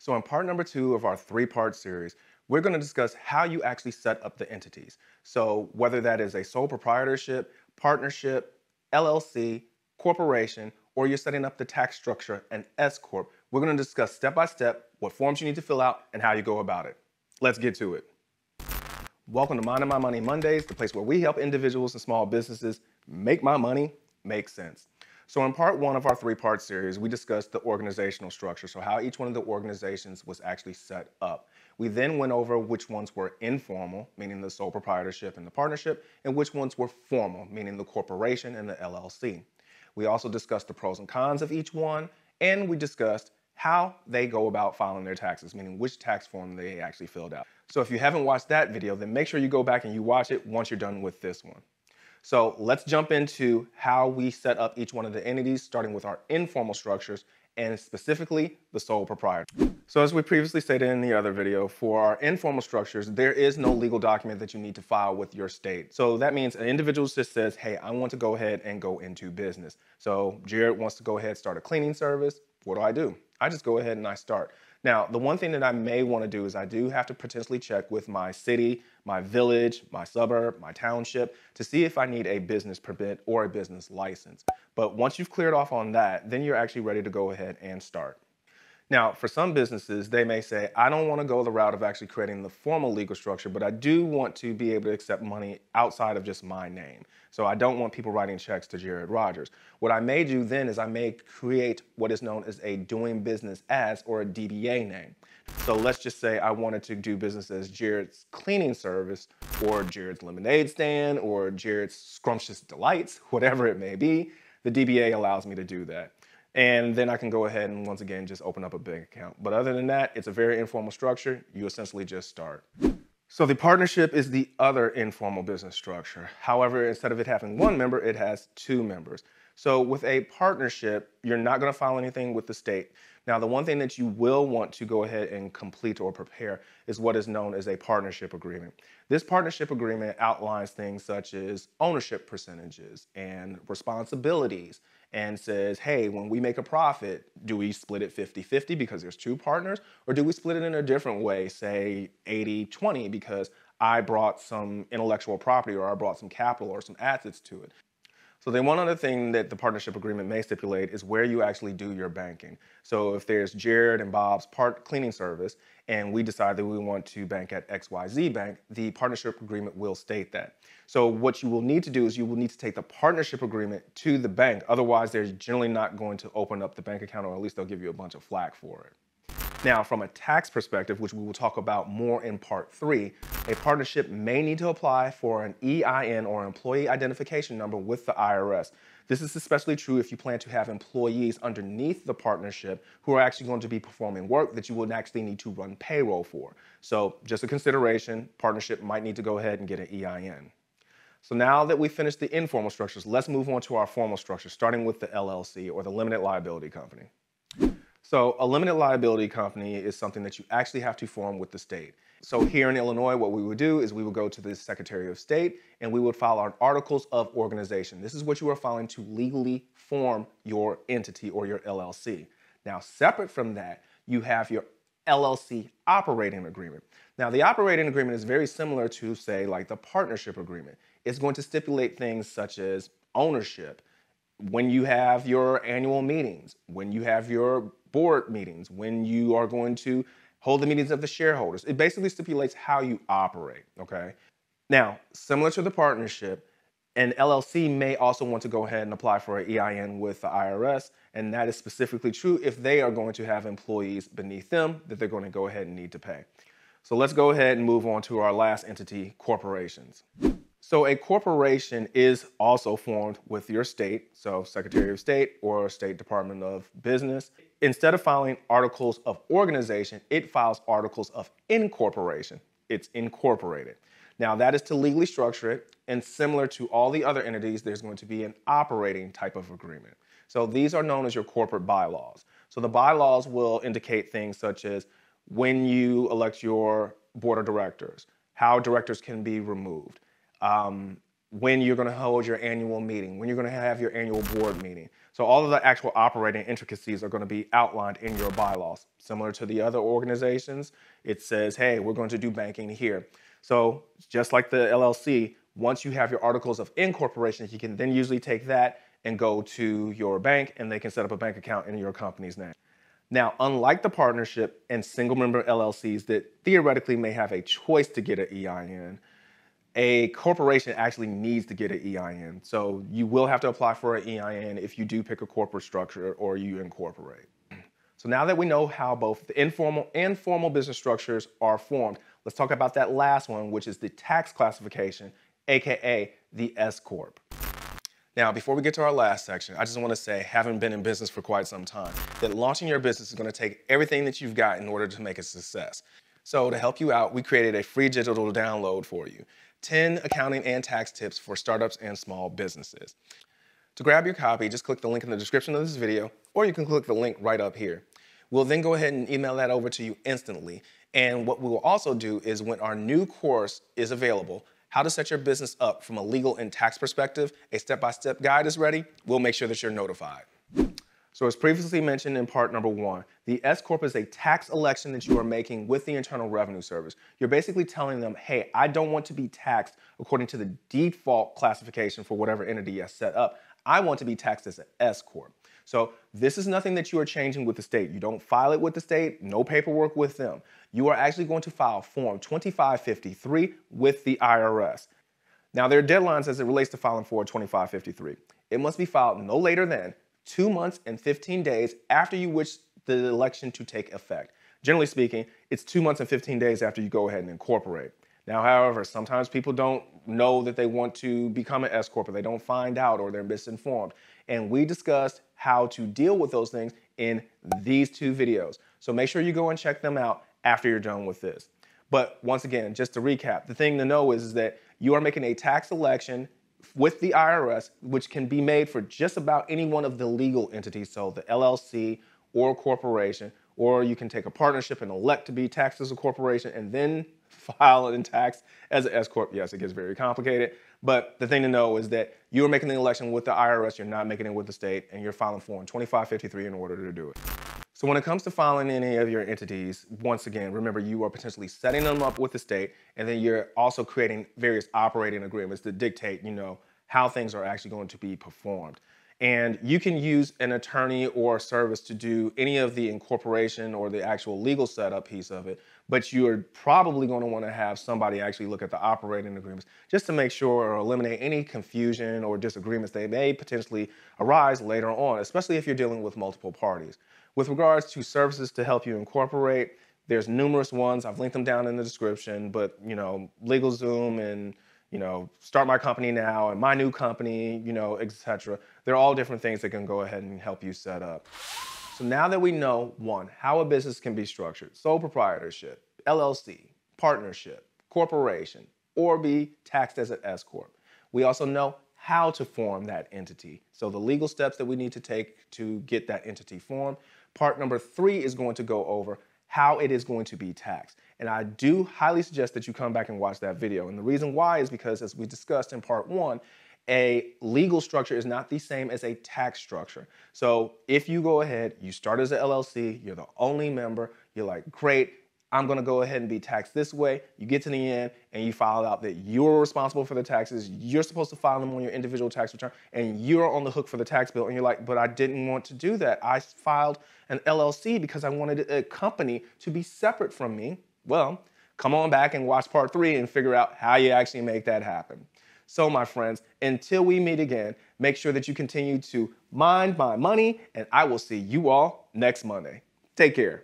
So in part number 2 of our 3-part series, we're going to discuss how you actually set up the entities. So whether that is a sole proprietorship, partnership, LLC, corporation, or you're setting up the tax structure, an S-Corp, we're going to discuss step by step what forms you need to fill out and how you go about it. Let's get to it. Welcome to Minding My Money Mondays, the place where we help individuals and small businesses make my money make sense. So in part 1 of our 3-part series, we discussed the organizational structure, so how each one of the organizations was actually set up. We then went over which ones were informal, meaning the sole proprietorship and the partnership, and which ones were formal, meaning the corporation and the LLC. We also discussed the pros and cons of each one, and we discussed how they go about filing their taxes, meaning which tax form they actually filled out. So if you haven't watched that video, then make sure you go back and you watch it once you're done with this one. So let's jump into how we set up each one of the entities, starting with our informal structures and specifically the sole proprietor. So as we previously stated in the other video, for our informal structures, there is no legal document that you need to file with your state. So that means an individual just says, hey, I want to go ahead and go into business. So Jared wants to go ahead and start a cleaning service. What do? I just go ahead and I start. Now, the one thing that I may want to do is I do have to potentially check with my city, my village, my suburb, my township to see if I need a business permit or a business license. But once you've cleared off on that, then you're actually ready to go ahead and start. Now, for some businesses, they may say, I don't want to go the route of actually creating the formal legal structure, but I do want to be able to accept money outside of just my name. So I don't want people writing checks to Jared Rogers. What I may do then is I may create what is known as a doing business as, or a DBA name. So let's just say I wanted to do business as Jared's Cleaning Service, or Jared's Lemonade Stand, or Jared's Scrumptious Delights, whatever it may be. The DBA allows me to do that. And then I can go ahead and once again just open up a bank account. But other than that, it's a very informal structure. You essentially just start. So the partnership is the other informal business structure. However, instead of it having one member, it has 2 members. So with a partnership, you're not going to file anything with the state. Now, the one thing that you will want to go ahead and complete or prepare is what is known as a partnership agreement. This partnership agreement outlines things such as ownership percentages and responsibilities, and says, hey, when we make a profit, do we split it 50-50 because there's 2 partners, or do we split it in a different way, say 80-20 because I brought some intellectual property or I brought some capital or some assets to it? So then one other thing that the partnership agreement may stipulate is where you actually do your banking. So if there's Jared and Bob's cleaning service and we decide that we want to bank at XYZ Bank, the partnership agreement will state that. So what you will need to do is you will need to take the partnership agreement to the bank. Otherwise, they're generally not going to open up the bank account, or at least they'll give you a bunch of flack for it. Now, from a tax perspective, which we will talk about more in part 3, a partnership may need to apply for an EIN, or employee identification number, with the IRS. This is especially true if you plan to have employees underneath the partnership who are actually going to be performing work that you would actually need to run payroll for. So just a consideration, partnership might need to go ahead and get an EIN. So now that we've finished the informal structures, let's move on to our formal structure, starting with the LLC, or the limited liability company. So a limited liability company is something that you actually have to form with the state. So here in Illinois, what we would do is we would go to the Secretary of State and we would file our articles of organization. This is what you are filing to legally form your entity or your LLC. Now, separate from that, you have your LLC operating agreement. Now, the operating agreement is very similar to, say, like the partnership agreement. It's going to stipulate things such as ownership, when you have your annual meetings, when you have your board meetings, when you are going to hold the meetings of the shareholders. It basically stipulates how you operate, okay? Now, similar to the partnership, an LLC may also want to go ahead and apply for an EIN with the IRS, and that is specifically true if they are going to have employees beneath them that they're going to go ahead and need to pay. So let's go ahead and move on to our last entity, corporations. So a corporation is also formed with your state, so Secretary of State or State Department of Business. Instead of filing articles of organization, it files articles of incorporation. It's incorporated. Now that is to legally structure it, and similar to all the other entities, there's going to be an operating type of agreement. So these are known as your corporate bylaws. So the bylaws will indicate things such as when you elect your board of directors, how directors can be removed, when you're going to hold your annual meeting, when you're going to have your annual board meeting. So all of the actual operating intricacies are going to be outlined in your bylaws. Similar to the other organizations, it says, hey, we're going to do banking here. So just like the LLC, once you have your articles of incorporation, you can then usually take that and go to your bank and they can set up a bank account in your company's name. Now, unlike the partnership and single member LLCs that theoretically may have a choice to get an EIN, a corporation actually needs to get an EIN. So you will have to apply for an EIN if you do pick a corporate structure or you incorporate. So now that we know how both the informal and formal business structures are formed, let's talk about that last one, which is the tax classification, aka the S-Corp. Now, before we get to our last section, I just want to say, having been in business for quite some time, that launching your business is going to take everything that you've got in order to make a success. So to help you out, we created a free digital download for you. 10 accounting and tax tips for startups and small businesses. To grab your copy, just click the link in the description of this video, or you can click the link right up here. We'll then go ahead and email that over to you instantly. And what we will also do is when our new course is available, how to set your business up from a legal and tax perspective, a step-by-step guide is ready, we'll make sure that you're notified. So as previously mentioned in part number 1, the S-Corp is a tax election that you are making with the Internal Revenue Service. You're basically telling them, hey, I don't want to be taxed according to the default classification for whatever entity I set up. I want to be taxed as an S-Corp. So this is nothing that you are changing with the state. You don't file it with the state, no paperwork with them. You are actually going to file Form 2553 with the IRS. Now, there are deadlines as it relates to filing Form 2553. It must be filed no later than 2 months and 15 days after you wish the election to take effect. Generally speaking, it's 2 months and 15 days after you go ahead and incorporate. Now, however, sometimes people don't know that they want to become an S-Corp, or they don't find out, or they're misinformed. And we discussed how to deal with those things in these 2 videos. So make sure you go and check them out after you're done with this. But once again, just to recap, the thing to know is that you are making a tax election with the IRS, which can be made for just about any one of the legal entities, so the LLC or corporation, or you can take a partnership and elect to be taxed as a corporation and then file and tax as an S-Corp. Yes, it gets very complicated, but the thing to know is that you are making the election with the IRS, you're not making it with the state, and you're filing Form 2553 in order to do it. So when it comes to filing any of your entities, once again, remember you are potentially setting them up with the state, and then you're also creating various operating agreements that dictate, how things are actually going to be performed. And you can use an attorney or service to do any of the incorporation or the actual legal setup piece of it, but you're probably going to want to have somebody actually look at the operating agreements just to make sure or eliminate any confusion or disagreements that may potentially arise later on, especially if you're dealing with multiple parties. With regards to services to help you incorporate, there's numerous ones. I've linked them down in the description, but LegalZoom and Start My Company Now and My New Company, etc. They're all different things that can go ahead and help you set up. So now that we know, 1, how a business can be structured, sole proprietorship, LLC, partnership, corporation, or be taxed as an S-Corp, we also know how to form that entity. So the legal steps that we need to take to get that entity formed. Part number 3 is going to go over how it is going to be taxed. And I do highly suggest that you come back and watch that video. And the reason why is because, as we discussed in part 1, a legal structure is not the same as a tax structure. So if you go ahead, you start as an LLC, you're the only member, you're like, great, I'm gonna go ahead and be taxed this way. You get to the end and you file out that you're responsible for the taxes, you're supposed to file them on your individual tax return, and you're on the hook for the tax bill, and you're like, but I didn't want to do that. I filed an LLC because I wanted a company to be separate from me. Well, come on back and watch part 3 and figure out how you actually make that happen. So my friends, until we meet again, make sure that you continue to mind my money, and I will see you all next Monday. Take care.